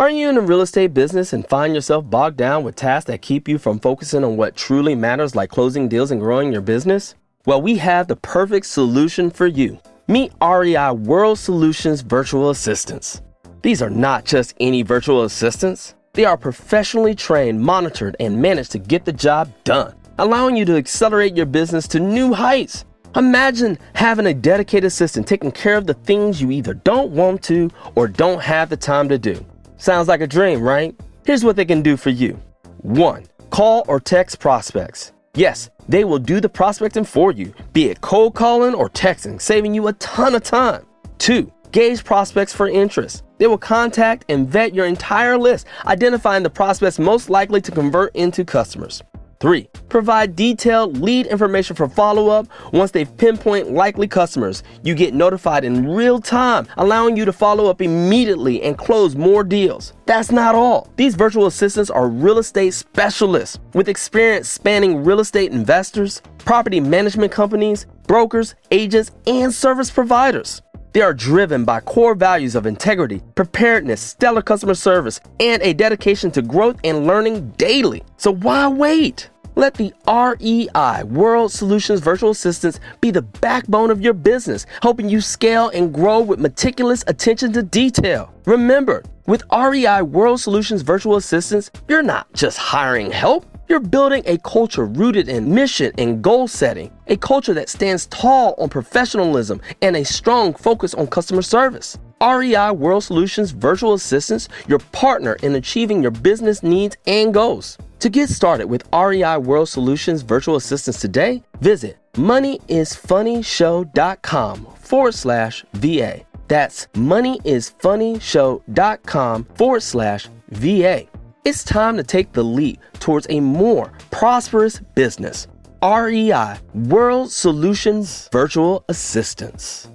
Are you in the real estate business and find yourself bogged down with tasks that keep you from focusing on what truly matters, like closing deals and growing your business? Well, we have the perfect solution for you. Meet REI World Solutions Virtual Assistants. These are not just any virtual assistants. They are professionally trained, monitored, and managed to get the job done, allowing you to accelerate your business to new heights. Imagine having a dedicated assistant taking care of the things you either don't want to or don't have the time to do. Sounds like a dream, right? Here's what they can do for you. 1. Call or text prospects. Yes, they will do the prospecting for you, be it cold calling or texting, saving you a ton of time. 2. Gauge prospects for interest. They will contact and vet your entire list, identifying the prospects most likely to convert into customers. 3. Provide detailed lead information for follow-up. Once they pinpoint likely customers, you get notified in real time, allowing you to follow up immediately and close more deals. That's not all. These virtual assistants are real estate specialists with experience spanning real estate investors, property management companies, brokers, agents, and service providers. They are driven by core values of integrity, preparedness, stellar customer service, and a dedication to growth and learning daily. So why wait? Let the REI World Solutions Virtual Assistants be the backbone of your business, helping you scale and grow with meticulous attention to detail. Remember, with REI World Solutions Virtual Assistants, you're not just hiring help. You're building a culture rooted in mission and goal setting, a culture that stands tall on professionalism and a strong focus on customer service. REI World Solutions Virtual Assistants, your partner in achieving your business needs and goals. To get started with REI World Solutions Virtual Assistants today, visit moneyisfunnyshow.com/VA. That's moneyisfunnyshow.com/VA. It's time to take the leap towards a more prosperous business. REI World Solutions Virtual Assistants.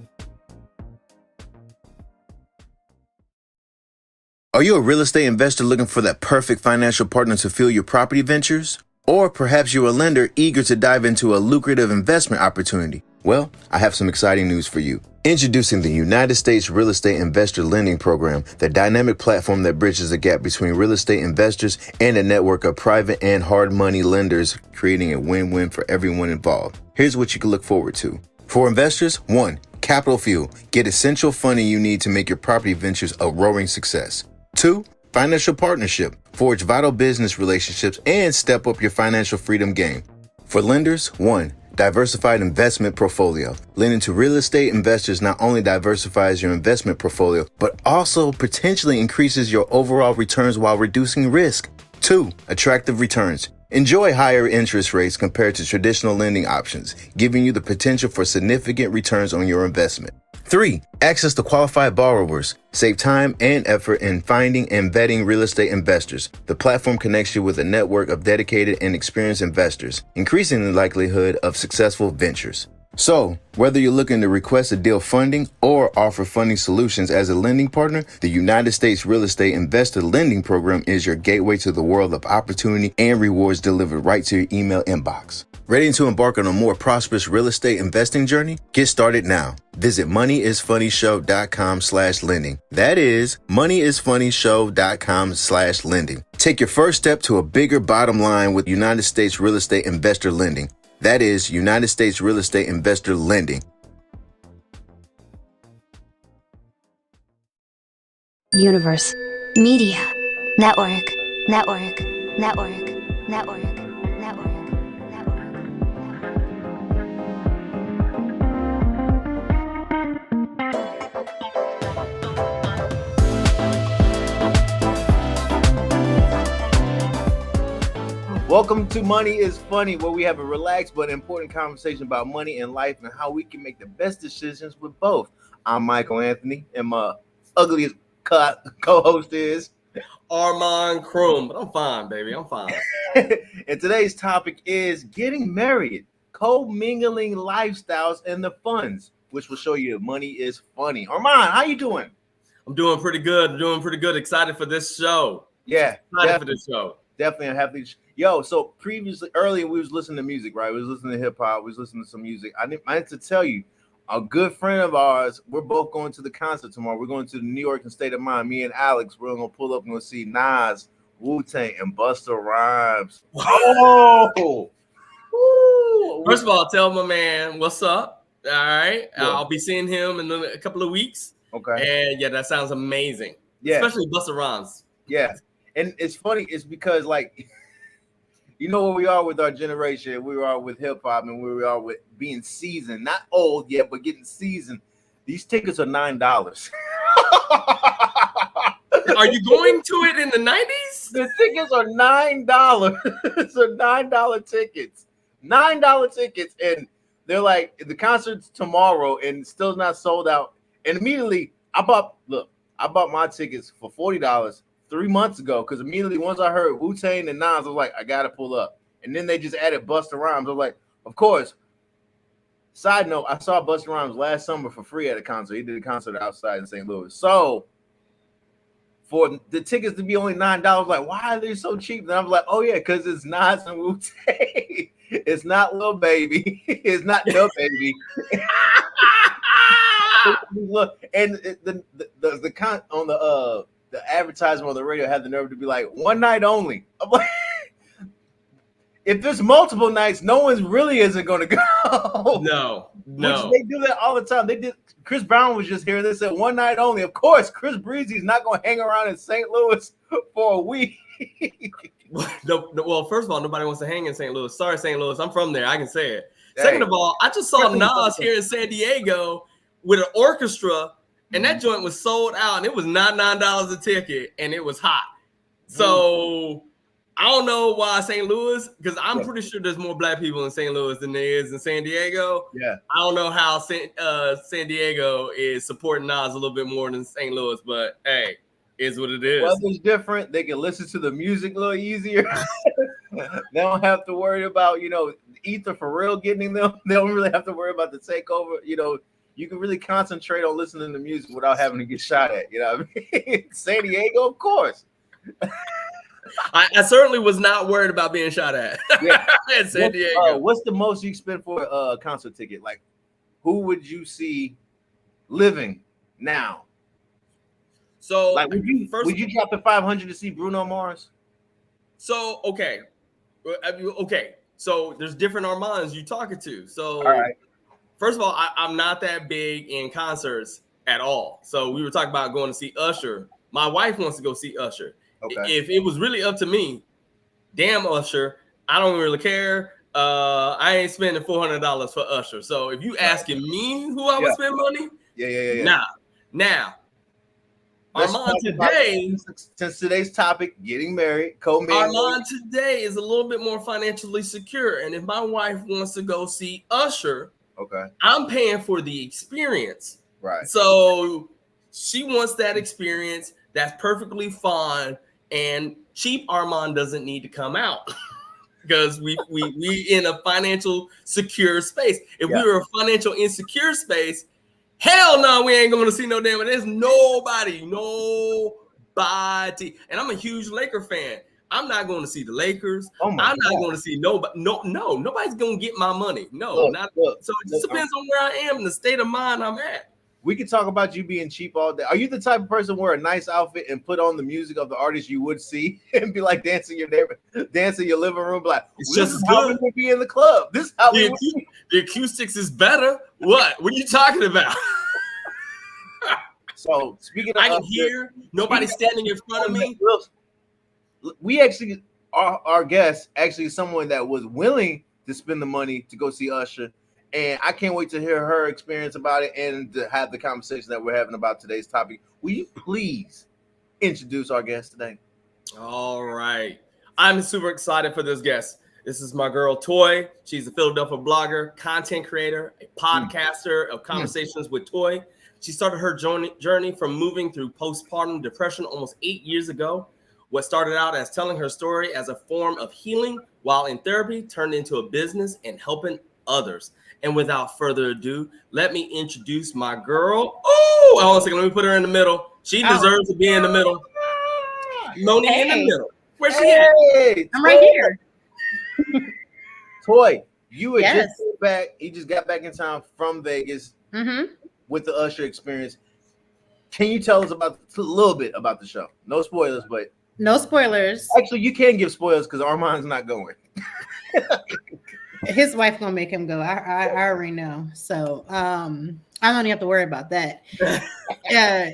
Are you a real estate investor looking for that perfect financial partner to fuel your property ventures? Or perhaps you're a lender eager to dive into a lucrative investment opportunity? Well, I have some exciting news for you. Introducing the United States Real Estate Investor Lending Program, the dynamic platform that bridges the gap between real estate investors and a network of private and hard money lenders, creating a win-win for everyone involved. Here's what you can look forward to. For investors, 1. Capital fuel. Get essential funding you need to make your property ventures a roaring success. 2. Financial partnership. Forge vital business relationships and step up your financial freedom game. For lenders, 1. Diversified investment portfolio. Lending to real estate investors not only diversifies your investment portfolio, but also potentially increases your overall returns while reducing risk. 2. Attractive returns. Enjoy higher interest rates compared to traditional lending options, giving you the potential for significant returns on your investment. 3. Access to qualified borrowers. Save time and effort in finding and vetting real estate investors. The platform connects you with a network of dedicated and experienced investors, increasing the likelihood of successful ventures. So, whether you're looking to request a deal funding or offer funding solutions as a lending partner, the United States Real Estate Investor Lending Program is your gateway to the world of opportunity and rewards delivered right to your email inbox. Ready to embark on a more prosperous real estate investing journey? Get started now. Visit moneyisfunnyshow.com/lending. That is moneyisfunnyshow.com/lending. Take your first step to a bigger bottom line with United States Real Estate Investor Lending. That is United States Real Estate Investor Lending. Universe. Media. Network. Network. Network. Network. Network. Welcome to Money is Funny, where we have a relaxed but important conversation about money and life and how we can make the best decisions with both. I'm Michael Anthony, and my ugliest co-host is Armond Croom, but I'm fine, baby. I'm fine. And today's topic is getting married, co-mingling lifestyles and the funds, which will show you money is funny. Armond, how you doing? I'm doing pretty good. Excited for this show. Yeah, Excited for this show. Definitely a happy. Yo, so previously, earlier we was listening to music, right? We was listening to hip hop. We was listening to some music. I need to tell you, a good friend of ours. We're both going to the concert tomorrow. We're going to the New York and State of Mind. Me and Alex, we're gonna pull up and go see Nas, Wu-Tang, and Busta Rhymes. Oh, First of all, tell my man what's up. All right, Sure. I'll be seeing him in a couple of weeks. Okay. And yeah, that sounds amazing. Yeah. Especially Busta Rhymes. Yeah. And it's funny, it's because like you know where we are with our generation, we are with hip hop, and where we are with being seasoned, not old yet, but getting seasoned. These tickets are $9. Are you going to it in the 90s? The tickets are $9. So $9 tickets. $9 tickets. And they're like, the concert's tomorrow and still not sold out. And immediately I bought my tickets for $40 3 months ago, because immediately once I heard Wu-Tang and Nas, I was like, I gotta pull up. And then they just added Busta Rhymes. I was like, of course. Side note, I saw Busta Rhymes last summer for free at a concert. He did a concert outside in St. Louis. So for the tickets to be only $9, like, why are they so cheap? And I'm like, oh yeah, because it's Nas and Wu-Tang. It's not Lil Baby. It's not Lil Baby. Look, and the advertisement on the radio had the nerve to be like, one night only. I'm like, if there's multiple nights, no one really isn't going to go. No. Which they do that all the time. They did. Chris Brown was just here. They said one night only. Of course, Chris Breezy's not going to hang around in St. Louis for a week. No, well, first of all, nobody wants to hang in St. Louis. Sorry, St. Louis. I'm from there. I can say it. Second of all, I just saw Nas here in San Diego with an orchestra, and that joint was sold out, and it was not $9 a ticket, and it was hot. So I don't know why St. Louis, because I'm pretty sure there's more black people in St. Louis than there is in San Diego. Yeah. I don't know how San Diego is supporting Nas a little bit more than St. Louis, but hey, is what it is. Weather's different. They can listen to the music a little easier. They don't have to worry about, ether for real getting them. They don't really have to worry about the takeover. You can really concentrate on listening to music without having to get shot at. You know what I mean? San Diego, of course. I certainly was not worried about being shot at. Yeah. In San Diego. What's the most you spend for a concert ticket? Like, who would you see living now? So, like, would you drop the $500 to see Bruno Mars? So, okay. So there's different Armands you talking to. So, all right. First of all, I'm not that big in concerts at all. So we were talking about going to see Usher. My wife wants to go see Usher. Okay. If it was really up to me, damn Usher, I don't really care. I ain't spending $400 for Usher. So if you asking me who I would spend money, Now, Armand today, since today's topic, getting married, co-mingling. Armand today is a little bit more financially secure. And if my wife wants to go see Usher, okay, I'm paying for the experience. Right. So she wants that experience. That's perfectly fine. And cheap Armand doesn't need to come out because we in a financial secure space. If we were a financial insecure space, hell no, we ain't going to see no damn. There's nobody. And I'm a huge Laker fan. I'm not going to see the Lakers. I'm not going to see nobody. No, nobody's going to get my money. So it just depends on where I am, the state of mind I'm at. We could talk about you being cheap all day. Are you the type of person who wear a nice outfit and put on the music of the artist you would see and be like dancing your living room? Like, it's just how we would be in the club. This how the acoustics is better. What are you talking about? So speaking of, I can hear nobody standing in front of me. We actually, our guest actually is someone that was willing to spend the money to go see Usher. And I can't wait to hear her experience about it and to have the conversation that we're having about today's topic. Will you please introduce our guest today? All right. I'm super excited for this guest. This is my girl, Toi. She's a Philadelphia blogger, content creator, a podcaster of Conversations with Toi. She started her journey from moving through postpartum depression almost 8 years ago. What started out as telling her story as a form of healing while in therapy turned into a business and helping others. And without further ado, let me introduce my girl. Oh, hold on a second. Let me put her in the middle. She deserves to be in the middle. Moni in the middle. Where's she at? I'm right here. Toi, you had just back. You just got back in town from Vegas. with the usher experience. Can you tell us a little bit about the show? No spoilers, but no spoilers. Actually, you can give spoilers because Armand's not going. His wife gonna make him go. I already know. So I don't even have to worry about that.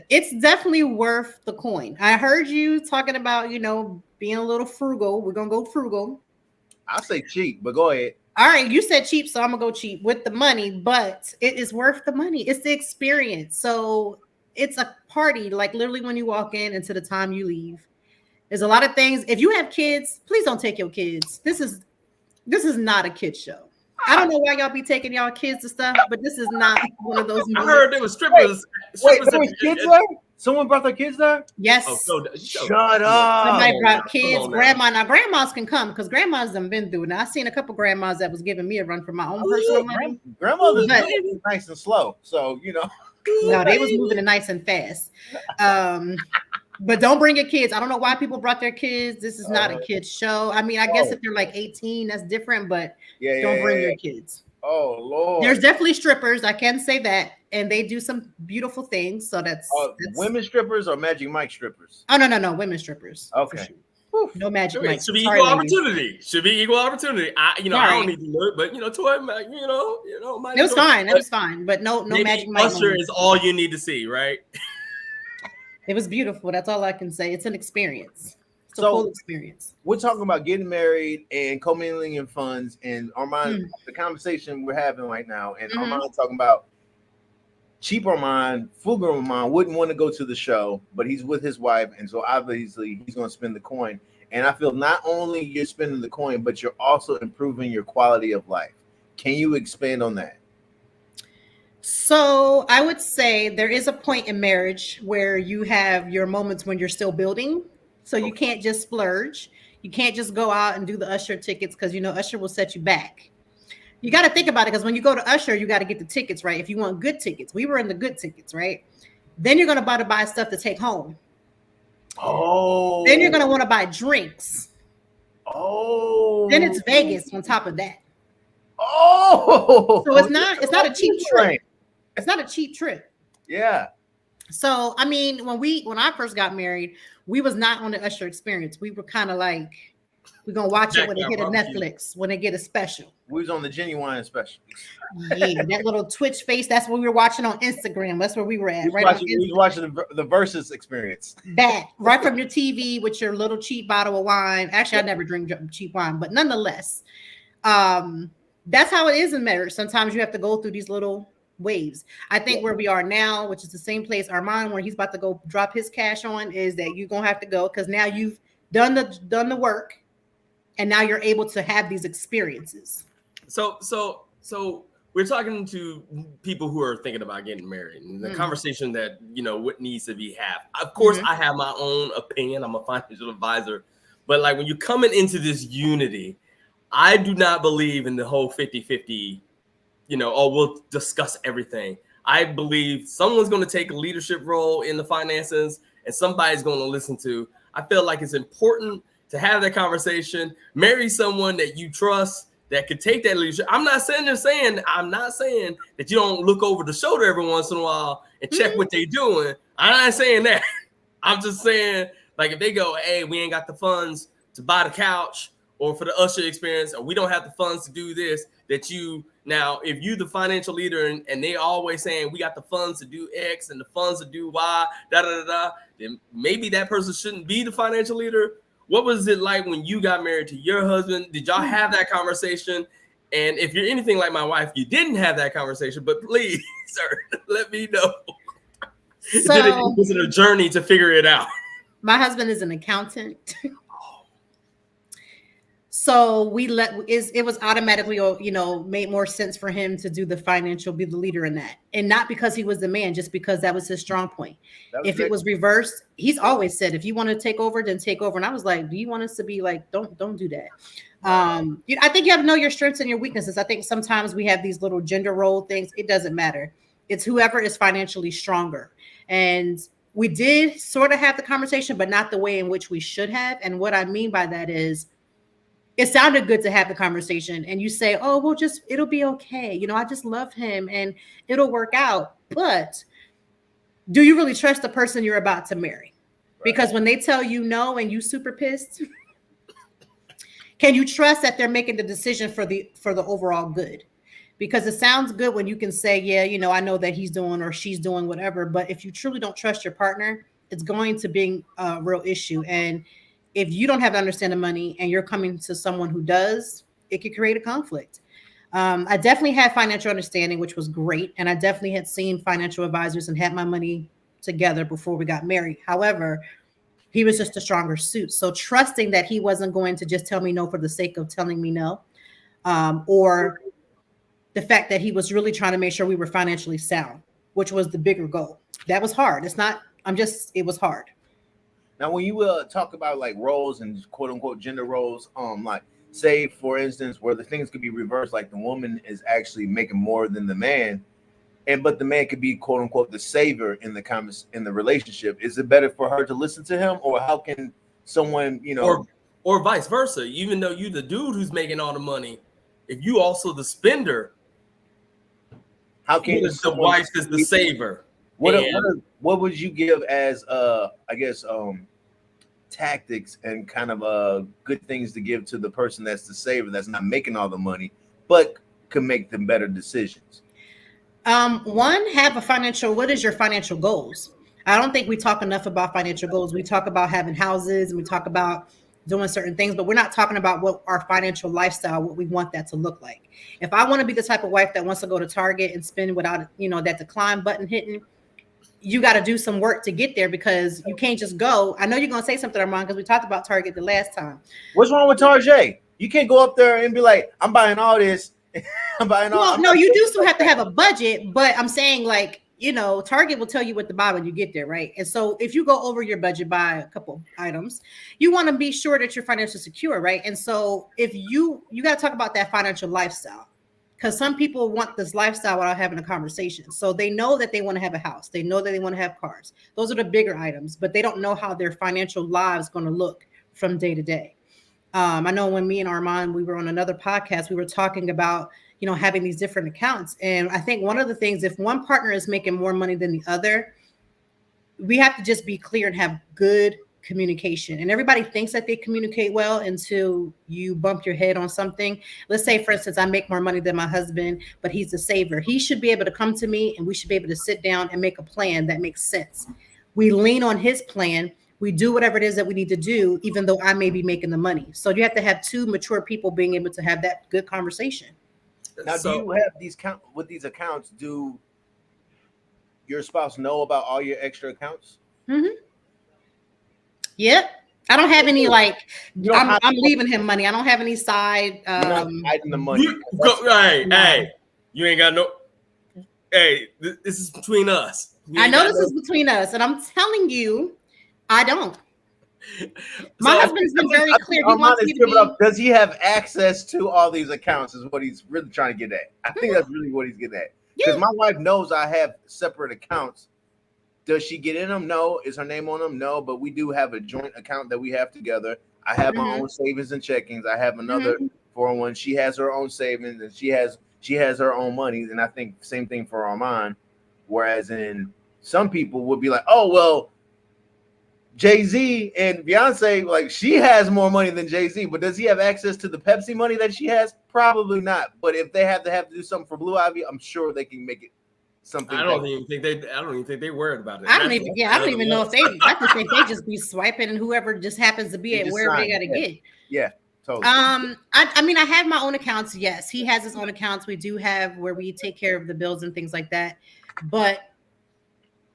It's definitely worth the coin. I heard you talking about, being a little frugal. We're gonna go frugal. I'll say cheap, but go ahead. All right, you said cheap, so I'm gonna go cheap with the money, but it is worth the money. It's the experience. So it's a party, like literally when you walk in until the time you leave. There's a lot of things. If you have kids, please don't take your kids. This is not a kid show. I don't know why y'all be taking y'all kids to stuff, but this is not one of those. I heard there was strippers. Wait, there was kids there? Someone brought their kids there? Yes. Shut up. Somebody brought kids, grandma. Now, grandmas can come because grandmas have been through. Now, I've seen a couple grandmas that was giving me a run for my own personal money. Grandmother's nice and slow. So, No, they was moving it nice and fast. But don't bring your kids. I don't know why people brought their kids. This is not a kid's show. I mean, I guess if they're like 18, that's different, but don't bring your kids. Oh, Lord. There's definitely strippers. I can say that. And they do some beautiful things. So that's women strippers or Magic Mike strippers? Oh, no. Women strippers. Okay. No Magic Mike. Should be equal opportunity. Should be equal opportunity. I don't need to look, but Toy, it was fine. It was fine, but no Magic Mike. Usher is all you need to see, right? It was beautiful. That's all I can say. It's an experience. It's a full experience. We're talking about getting married and co-mingling in funds, and Armand, the conversation we're having right now, and Armand talking about cheap Armand, frugal Armand wouldn't want to go to the show, but he's with his wife, and so obviously he's going to spend the coin. And I feel not only you're spending the coin, but you're also improving your quality of life. Can you expand on that? So I would say there is a point in marriage where you have your moments when you're still building. So you can't just splurge. You can't just go out and do the Usher tickets because, Usher will set you back. You got to think about it because when you go to Usher, you got to get the tickets, right? If you want good tickets. We were in the good tickets, right? Then you're going to buy stuff to take home. Oh. Then you're going to want to buy drinks. Oh. Then it's Vegas on top of that. Oh. So it's not a cheap trip. It's not a cheap trip. Yeah. So, I mean, when I first got married, we was not on the Usher experience. We were kind of like, we're going to watch it when they hit a Netflix, when they get a special. We was on the Genuine special. Yeah, that little Twitch face. That's what we were watching on Instagram. That's where we were at. We was watching the Versus experience. That, right from your TV with your little cheap bottle of wine. Actually, I never drink cheap wine, but nonetheless, that's how it is in marriage. Sometimes you have to go through these little waves. I think where we are now, which is the same place Armand, where he's about to go drop his cash on, is that you're gonna have to go because now you've done the work, and now you're able to have these experiences. So we're talking to people who are thinking about getting married, and the conversation that what needs to be had. Of course, I have my own opinion. I'm a financial advisor, but like when you're coming into this unity, I do not believe in the whole 50-50. We'll discuss everything. I believe someone's going to take a leadership role in the finances and somebody's going to listen to. I feel like it's important to have that conversation, marry someone that you trust that could take that leadership. I'm not saying that you don't look over the shoulder every once in a while and check what they're doing. I'm not saying that. I'm just saying, like, if they go, hey, we ain't got the funds to buy the couch or for the Usher experience, or we don't have the funds to do this, now, if you the financial leader and they always saying we got the funds to do X and the funds to do Y, then maybe that person shouldn't be the financial leader. What was it like when you got married to your husband? Did y'all have that conversation? And if you're anything like my wife, you didn't have that conversation, but please, sir, let me know. Was it a journey to figure it out? My husband is an accountant. So it was automatically, made more sense for him to do the financial, be the leader in that. And not because he was the man, just because that was his strong point. If it was reversed, he's always said, if you want to take over, then take over. And I was like, do you want us to be like, don't do that. I think you have to know your strengths and your weaknesses. I think sometimes we have these little gender role things. It doesn't matter. It's whoever is financially stronger. And we did sort of have the conversation, but not the way in which we should have. And what I mean by that is, it sounded good to have the conversation, and you say, oh, well, just, it'll be okay. You know, I just love him and it'll work out. But do you really trust the person you're about to marry? Right. Because when they tell you no and you super pissed, can you trust that they're making the decision for the overall good? Because it sounds good when you can say, yeah, you know, I know that he's doing or she's doing whatever. But if you truly don't trust your partner, it's going to be a real issue. And if you don't have to understand the money and you're coming to someone who does, it could create a conflict. I definitely had financial understanding, which was great. And I definitely had seen financial advisors and had my money together before we got married. However, he was just a stronger suit. So trusting that he wasn't going to just tell me no for the sake of telling me no, or the fact that he was really trying to make sure we were financially sound, which was the bigger goal. That was hard. It was hard. Now, when you talk about like roles and quote unquote gender roles, like say for instance, where the things could be reversed, like the woman is actually making more than the man, but the man could be quote unquote the savior in the relationship. Is it better for her to listen to him, or how can someone, you know, or vice versa? Even though you the dude who's making all the money, if you also the spender, how can the wife is the saver? What would you give as I guess tactics and kind of good things to give to the person that's the saver, that's not making all the money but can make them better decisions? One, have a financial, what is your financial goals? I don't think we talk enough about financial goals. We talk about having houses and we talk about doing certain things, but we're not talking about what our financial lifestyle, what we want that to look like. If I want to be the type of wife that wants to go to Target and spend without, you know, that decline button hitting, you got to do some work to get there, because you can't just go. I know you're going to say something, Armond, because we talked about Target the last time. What's wrong with Target? You can't go up there and be like, I'm buying all this. I'm buying all. No, you do still have to have a budget, but I'm saying, like, you know, Target will tell you what to buy when you get there, right? And so if you go over your budget by a couple items, you want to be sure that you're financially secure, right? And so if you got to talk about that financial lifestyle, because some people want this lifestyle without having a conversation. So they know that they want to have a house. They know that they want to have cars. Those are the bigger items, but they don't know how their financial lives going to look from day to day. I know when me and Armond, we were on another podcast, we were talking about, you know, having these different accounts. And I think one of the things, if one partner is making more money than the other, we have to just be clear and have good communication. And everybody thinks that they communicate well until you bump your head on something. Let's say, for instance, I make more money than my husband, but he's the saver. He should be able to come to me and we should be able to sit down and make a plan that makes sense. We lean on his plan. We do whatever it is that we need to do, even though I may be making the money. So you have to have two mature people being able to have that good conversation. Now, do you have these accounts? Do your spouse know about all your extra accounts? Mm-hmm. Yep. I don't have any, like, I'm leaving him money. I don't have any side. You're not hiding the money. Hey, you ain't got no. Hey, this is between us. I know this is between us, and I'm telling you, I don't. My husband's been very clear. He wants me to be. Does he have access to all these accounts? Is what he's really trying to get at. I think that's really what he's getting at. Because my wife knows I have separate accounts. Does she get in them? No. Is her name on them? No. But we do have a joint account that we have together. I have my own savings and checkings. I have another 401. She has her own savings and she has her own money. And I think same thing for Armond. Whereas in some people would be like, oh well, Jay-Z and Beyonce, like she has more money than Jay-Z, but does he have access to the Pepsi money that she has? Probably not. But if they have to do something for Blue Ivy, I'm sure they can make it something. I don't even think they worried about it. I don't even know if they. I just think they just be swiping, and whoever just happens to be at wherever they got to get. Yeah, totally. I mean, I have my own accounts. Yes, he has his own accounts. We do have where we take care of the bills and things like that. But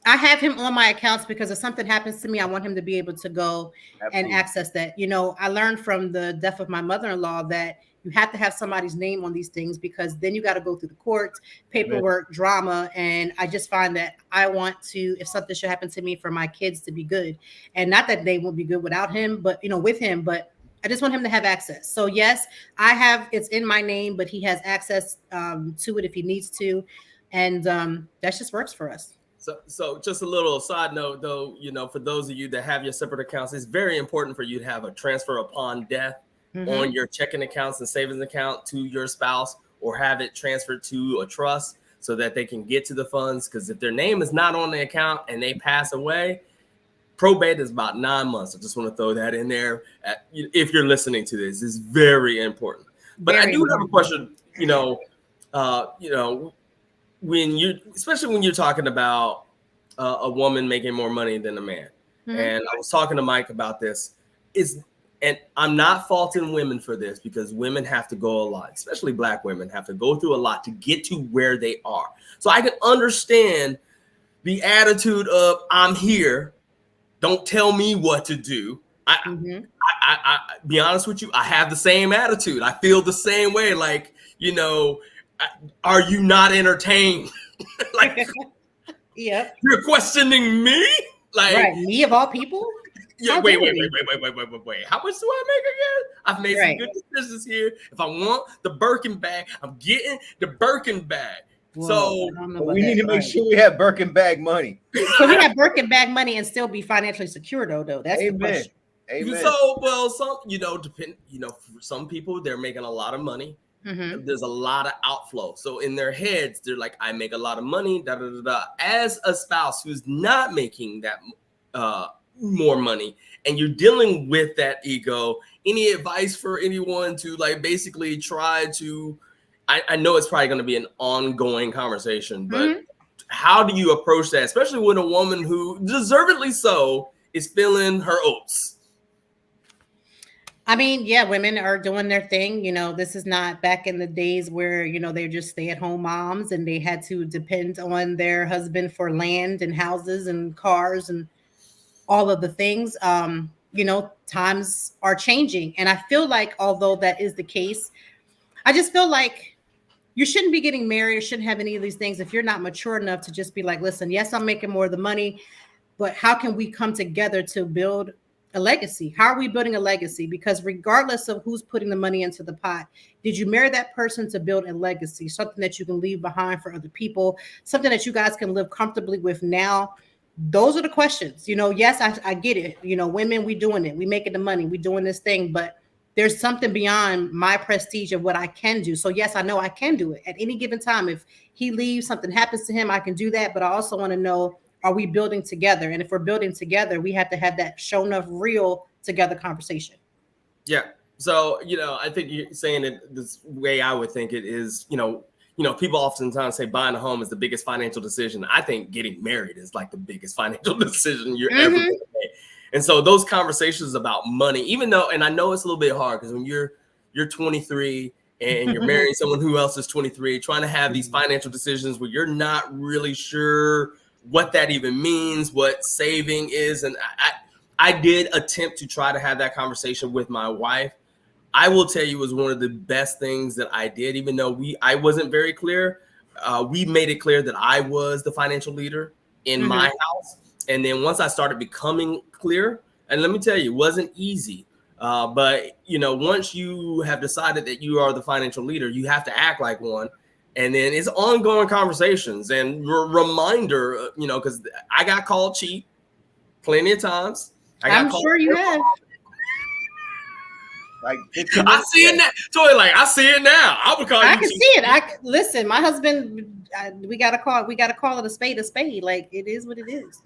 I have him on my accounts because if something happens to me, I want him to be able to go and access that. You know, I learned from the death of my mother-in-law that you have to have somebody's name on these things because then you got to go through the courts, paperwork, drama. And I just find that I want to, if something should happen to me, for my kids to be good. And not that they won't be good without him, but, you know, with him, but I just want him to have access. So yes, it's in my name, but he has access to it if he needs to. And that just works for us. So just a little side note, though, you know, for those of you that have your separate accounts, it's very important for you to have a transfer upon death on your checking accounts and savings account to your spouse, or have it transferred to a trust so that they can get to the funds. Because if their name is not on the account and they pass away, probate is about 9 months. I just want to throw that in there. If you're listening to this, it's very important. But I do have a question. Especially when you're talking about a woman making more money than a man, and I was talking to Mike about this. And I'm not faulting women for this, because women have to go a lot, especially Black women have to go through a lot to get to where they are. So I can understand the attitude of, I'm here, don't tell me what to do. I be honest with you, I have the same attitude. I feel the same way. Like, are you not entertained? Like, you're questioning me? Like, right, me of all people? Yeah, wait. How much do I make again? I've made some good decisions here. If I want the Birkin bag, I'm getting the Birkin bag. Whoa, so we need to make sure we have Birkin bag money. So we have Birkin bag money and still be financially secure, though. That's the question. Amen. So, some, for some people, they're making a lot of money. There's a lot of outflow. So in their heads, they're like, I make a lot of money, da da da da. As a spouse who's not making that more money, and you're dealing with that ego, any advice for anyone to basically try to, I know it's probably going to be an ongoing conversation, but how do you approach that, especially with a woman who deservedly so is feeling her oats? I mean, yeah, women are doing their thing. This is not back in the days where, they're just stay-at-home moms and they had to depend on their husband for land and houses and cars and all of the things. Times are changing. And I feel like, although that is the case, I just feel like you shouldn't be getting married or shouldn't have any of these things if you're not mature enough to just be like, listen, yes, I'm making more of the money, but how can we come together to build a legacy? How are we building a legacy? Because regardless of who's putting the money into the pot, did you marry that person to build a legacy, something that you can leave behind for other people, something that you guys can live comfortably with now? Those are the questions. Yes, I get it. Women, we doing it. We making the money. We doing this thing, but there's something beyond my prestige of what I can do. So yes, I know I can do it at any given time. If he leaves, something happens to him, I can do that. But I also want to know, are we building together? And if we're building together, we have to have that show enough real together conversation. Yeah. So, I think you're saying it this way I would think it is, people oftentimes say buying a home is the biggest financial decision. I think getting married is like the biggest financial decision you're ever going to make. And so those conversations about money, even though, and I know it's a little bit hard because when you're 23 and you're marrying someone who else is 23, trying to have these financial decisions where you're not really sure what that even means, what saving is. And I did attempt to try to have that conversation with my wife. I will tell you, it was one of the best things that I did, even though I wasn't very clear. We made it clear that I was the financial leader in my house. And then once I started becoming clear, and let me tell you, it wasn't easy. But, once you have decided that you are the financial leader, you have to act like one. And then it's ongoing conversations and reminder, because I got called cheap plenty of times. I'm sure you have. Like, I see it now. Toy, I see it now. I would call you. I can see it. Listen, my husband, we gotta call it a spade a spade. Like, it is what it is.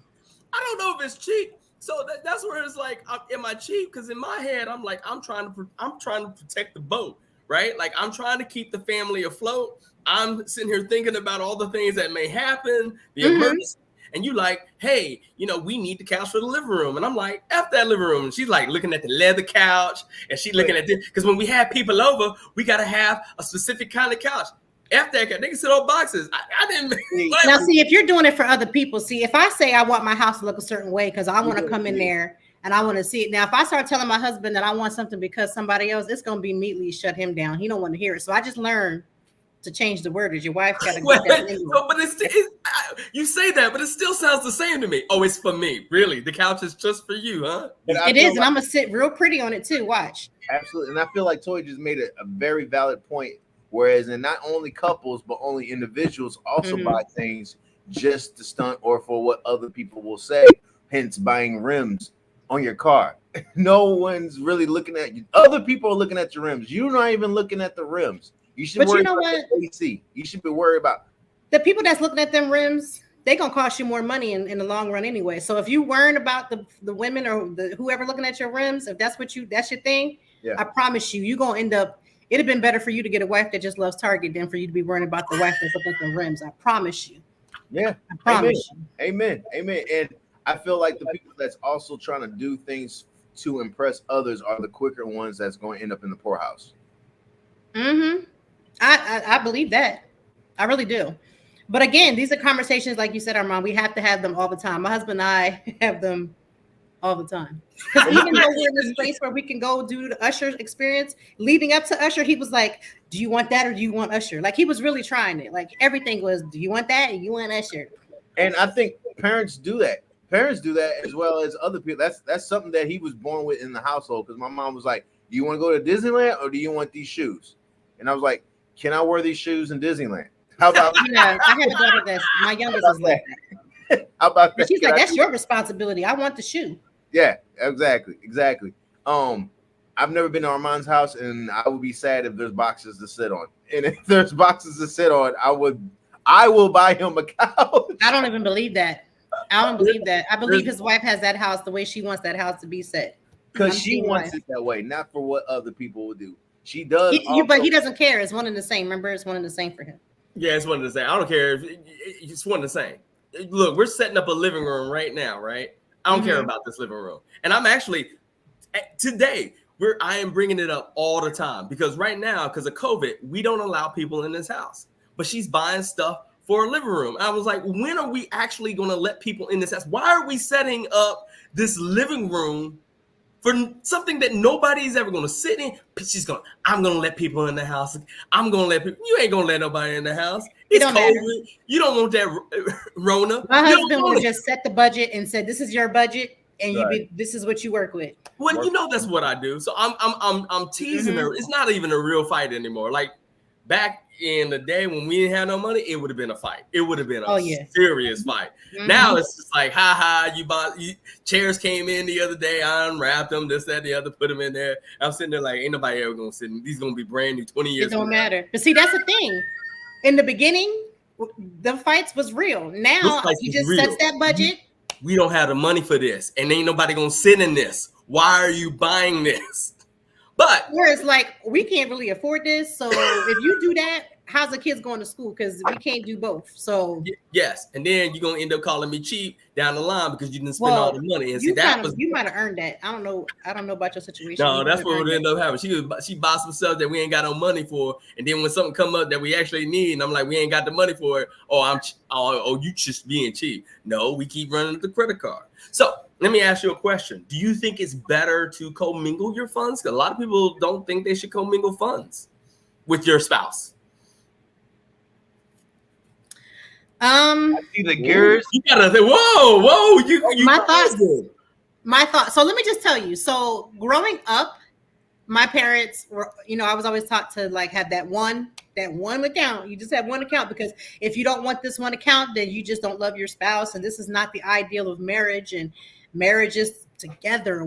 I don't know if it's cheap. So that's where it's like, am I cheap? Because in my head, I'm like, I'm trying to protect the boat, right? Like, I'm trying to keep the family afloat. I'm sitting here thinking about all the things that may happen, the emergency. And you like, hey, we need the couch for the living room. And I'm like, F that living room. And she's like looking at the leather couch and she's looking at this. Because when we have people over, we got to have a specific kind of couch. F that couch. They can sit on boxes. I didn't. Now, see, if you're doing it for other people, see, if I say I want my house to look a certain way because I want to come in there and I want to see it. Now, if I start telling my husband that I want something because somebody else, it's going to be immediately shut him down. He don't want to hear it. So I just learned to change the wordage. Your wife got to get that in. No, but you say that, but it still sounds the same to me. Oh, it's for me. Really? The couch is just for you, huh? It is, and I'm going to sit real pretty on it too. Watch. Absolutely. And I feel like Toy just made a very valid point. Whereas in not only couples, but only individuals also buy things just to stunt or for what other people will say, hence buying rims on your car. No one's really looking at you. Other people are looking at your rims. You're not even looking at the rims. You should worry about the AC. You should be worried about the people that's looking at them rims. They're gonna cost you more money in the long run anyway. So if you worrying about the women or the whoever looking at your rims, if that's your thing, yeah. I promise you're gonna end up. It'd have been better for you to get a wife that just loves Target than for you to be worrying about the wife that's looking at the rims. I promise you. Yeah, I promise you. Amen. And I feel like the people that's also trying to do things to impress others are the quicker ones that's going to end up in the poorhouse. Mm-hmm. I believe that. I really do. But again, these are conversations, like you said, Armand, we have to have them all the time. My husband and I have them all the time. Because even though we're in this place where we can go do the Usher experience, leading up to Usher, he was like, do you want that or do you want Usher? Like, he was really trying it. Like, everything was, do you want that or you want Usher? And I think parents do that. Parents do that as well as other people. That's something that he was born with in the household. Because my mom was like, do you want to go to Disneyland or do you want these shoes? And I was like, can I wear these shoes in Disneyland? How about yeah, I have a daughter that's my youngest is like that. How about that? She's like, that's your responsibility. I want the shoe. Yeah, exactly. I've never been to Armand's house, and I would be sad if there's boxes to sit on. And if there's boxes to sit on, I will buy him a couch. I don't even believe that. I don't believe that. I believe his wife has that house the way she wants that house to be set. Because she wants it that way, not for what other people would do. She does. But he doesn't care. It's one and the same. Remember, it's one and the same for him. Yeah, it's one and the same. I don't care. It's one and the same. Look, we're setting up a living room right now, right? I don't care about this living room. And I'm actually, today, I am bringing it up all the time. Because right now, because of COVID, we don't allow people in this house. But she's buying stuff for a living room. I was like, when are we actually going to let people in this house? Why are we setting up this living room for something that nobody's ever going to sit in? I'm going to let people in the house. You ain't going to let nobody in the house. It's COVID. You don't want that Rona. My husband would have just set the budget and said, this is your budget. And this is what you work with. Well, you know, that's what I do. So I'm teasing her. It's not even a real fight anymore. Like back in the day when we didn't have no money, it would have been a fight. It would have been a serious fight. Now it's just like, you bought chairs came in the other day. I unwrapped them, this, that, the other, put them in there. I'm sitting there like, ain't nobody ever gonna sit in. These gonna be brand new 20 years. It don't matter. But see, that's the thing. In the beginning, the fights was real. Now he just sets that budget. We don't have the money for this, and ain't nobody gonna sit in this. Why are you buying this? But where it's like, we can't really afford this. So if you do that, how's the kids going to school? Because we can't do both. So yes, and then you're gonna end up calling me cheap down the line because you didn't spend all the money. And you might have earned that. I don't know about your situation. No, that's what would end up happening. She bought some stuff that we ain't got no money for, and then when something come up that we actually need, and I'm like, we ain't got the money for it. You just being cheap. No, we keep running the credit card. So let me ask you a question. Do you think it's better to commingle your funds? Because a lot of people don't think they should commingle funds with your spouse. I see the gears. You gotta say, whoa, my thoughts. So let me just tell you. So growing up, my parents were, I was always taught to like have that one account. You just have one account because if you don't want this one account, then you just don't love your spouse. And this is not the ideal of marriage. And marriage is together.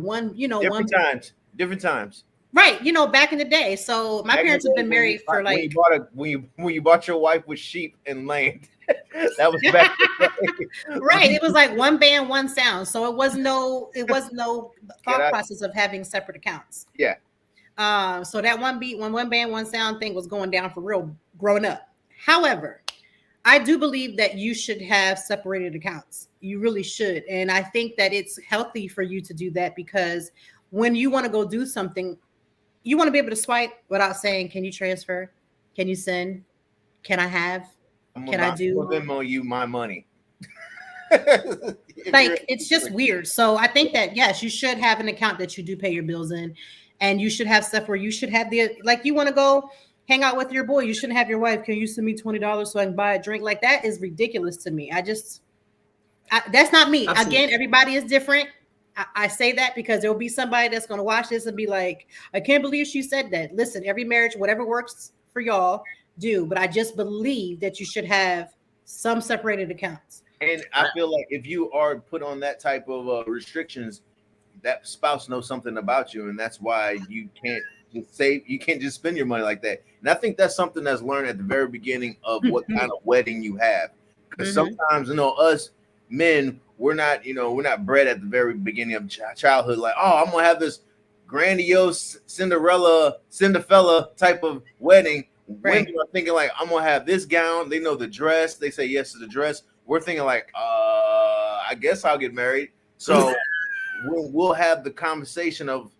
Different times. Right, back in the day. So my parents have been married for like when you bought your wife with sheep and land. That was back. Right. It was like one band, one sound. So it was no thought process of having separate accounts. Yeah. So that one band, one sound thing was going down for real growing up. However, I do believe that you should have separated accounts. You really should. And I think that it's healthy for you to do that because when you want to go do something, you want to be able to swipe without saying, can you transfer? Can you send? Can I have? Can I do? Venmo you my money. Like, it's just weird. So I think that, yes, you should have an account that you do pay your bills in. And you should have stuff where you should have you want to go hang out with your boy. You shouldn't have your wife. Can you send me $20 so I can buy a drink? Like, that is ridiculous to me. That's not me. Absolutely. Again, everybody is different. I say that because there will be somebody that's going to watch this and be like, I can't believe she said that. Listen, every marriage, whatever works for y'all, do. But I just believe that you should have some separated accounts. And I feel like if you are put on that type of restrictions, that spouse knows something about you, and that's why you can't just save. You can't just spend your money like that. And I think that's something that's learned at the very beginning of what kind of wedding you have, because sometimes us men, we're not bred at the very beginning of childhood. Like, oh, I'm gonna have this grandiose Cinderella type of wedding. Right. Women are thinking like, I'm gonna have this gown. They know the dress. They say yes to the dress. We're thinking like, I guess I'll get married. So we'll have the conversation of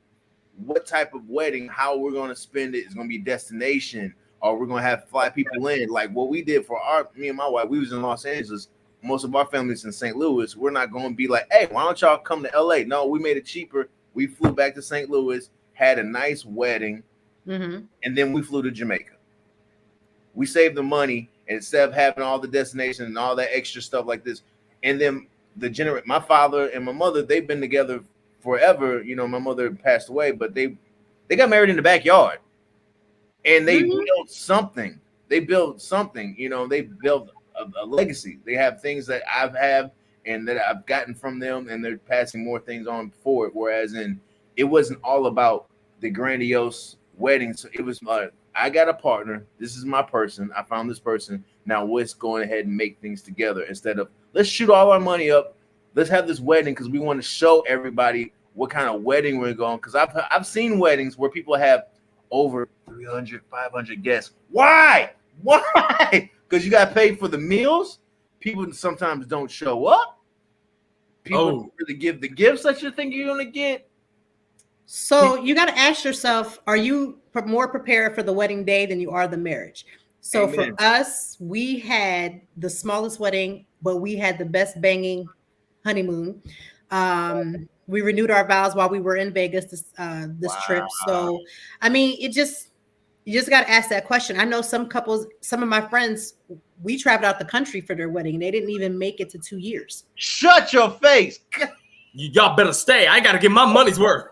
what type of wedding, how we're going to spend it. Is going to be destination, or we're going to have fly people in. Like what we did for me and my wife, we was in Los Angeles. Most of our family's in St. Louis. We're not going to be like, hey, why don't y'all come to LA? No, we made it cheaper. We flew back to St. Louis, had a nice wedding, and then we flew to Jamaica. We saved the money instead of having all the destinations and all that extra stuff like this. And then my father and my mother, they've been together forever. My mother passed away, but they got married in the backyard, and they built something. They built something. They built a legacy. They have things that I've had and that I've gotten from them, and they're passing more things on forward. Whereas it wasn't all about the grandiose wedding. So it was I got a partner. This is my person. I found this person. Now let's go ahead and make things together instead of let's shoot all our money up. Let's have this wedding because we want to show everybody what kind of wedding we're going. Because I've seen weddings where people have over 300, 500 guests. Why? Because you got to pay for the meals. People sometimes don't show up. People don't really give the gifts that you think you're going to get. So you got to ask yourself, are you more prepared for the wedding day than you are the marriage? So for us, we had the smallest wedding, but we had the best banging honeymoon. We renewed our vows while we were in Vegas this trip. So, I mean, you just got to ask that question. I know some couples, some of my friends, we traveled out the country for their wedding. They didn't even make it to 2 years. Shut your face. Y'all better stay. I got to get my money's worth.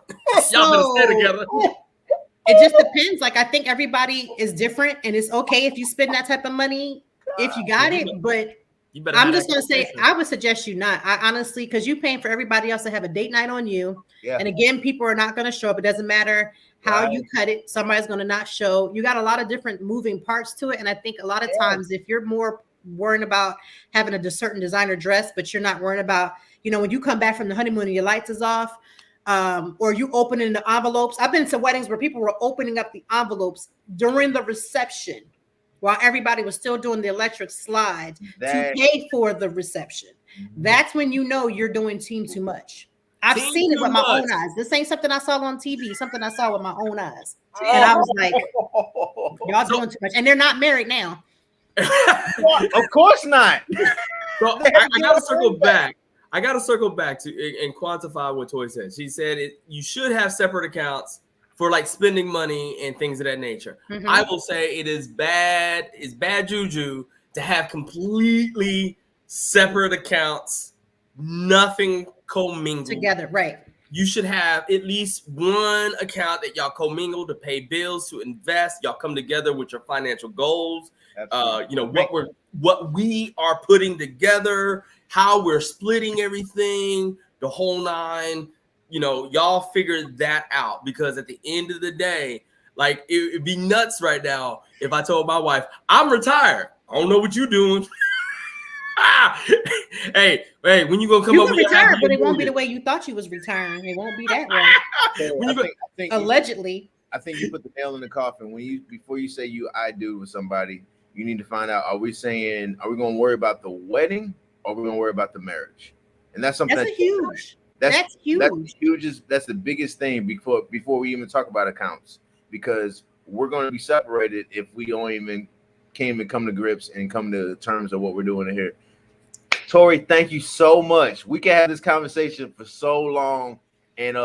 Y'all better stay together. It just depends. Like, I think everybody is different, and it's okay if you spend that type of money if you got it. But I'm just going to say, I would suggest you not. I honestly, because you're paying for everybody else to have a date night on you. Yeah. And again, people are not going to show up. It doesn't matter how you cut it. Somebody's going to not show. You got a lot of different moving parts to it. And I think a lot of times, if you're more worrying about having a certain designer dress, but you're not worrying about, when you come back from the honeymoon and your lights is off, or you opening the envelopes. I've been to weddings where people were opening up the envelopes during the reception while everybody was still doing the electric slide to pay for the reception. That's when you're doing too much. I've seen it with my own eyes. This ain't something I saw on TV, something I saw with my own eyes. And I was like, y'all doing too much. And they're not married now. Of course not. So I got to circle back. I got to circle back to and quantify what Toi said. She said you should have separate accounts for like spending money and things of that nature. Mm-hmm. I will say it's bad juju to have completely separate accounts, nothing co-mingled together, right? You should have at least one account that y'all co-mingle to pay bills, to invest. Y'all come together with your financial goals. What we are putting together, how we're splitting everything, the whole nine. Y'all figure that out, because at the end of the day, like it'd be nuts right now if I told my wife, I'm retired. I don't know what you're doing. Hey, when you gonna come up with retire, but it won't be the way you thought you was retiring. It won't be that way. Allegedly. I think you put the nail in the coffin. Before you say I do with somebody, you need to find out, are we going to worry about the wedding, or are we going to worry about the marriage? And that's something that's huge. That's huge. That's the biggest thing before we even talk about accounts, because we're going to be separated if we can't even come to grips and come to terms of what we're doing here. Tori, thank you so much. We can have this conversation for so long. And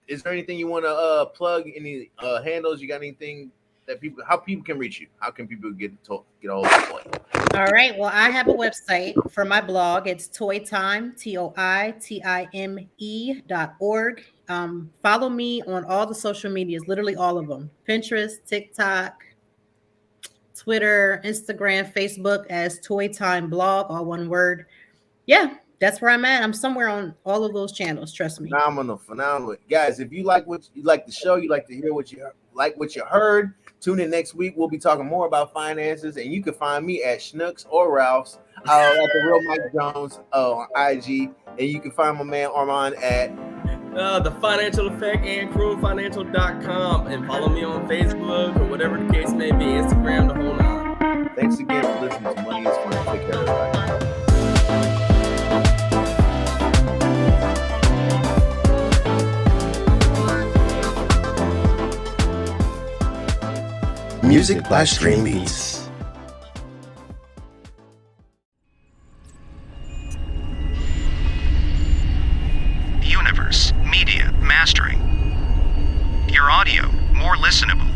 is there anything you want to plug? Any handles? You got anything that how people can reach you? How can people get a hold of you? All right. Well, I have a website for my blog. It's toitime, TOITIME.org. Follow me on all the social medias, literally all of them: Pinterest, TikTok, Twitter, Instagram, Facebook as Toi Time Blog, all one word. Yeah, That's where I'm at. I'm somewhere on all of those channels. Trust me. Phenomenal. Guys, if you like the show, you like to hear what you heard, tune in next week. We'll be talking more about finances, and you can find me at Schnooks or Ralph's at the Real Mike Jones on IG, and you can find my man Armond at The Financial Effect and CroomFinancial.com, and follow me on Facebook or whatever the case may be, Instagram, the whole nine. Thanks again for listening to Money is Fun. Take care, everybody. Music by Stream Beats. Universe Media Mastering. Your audio more listenable.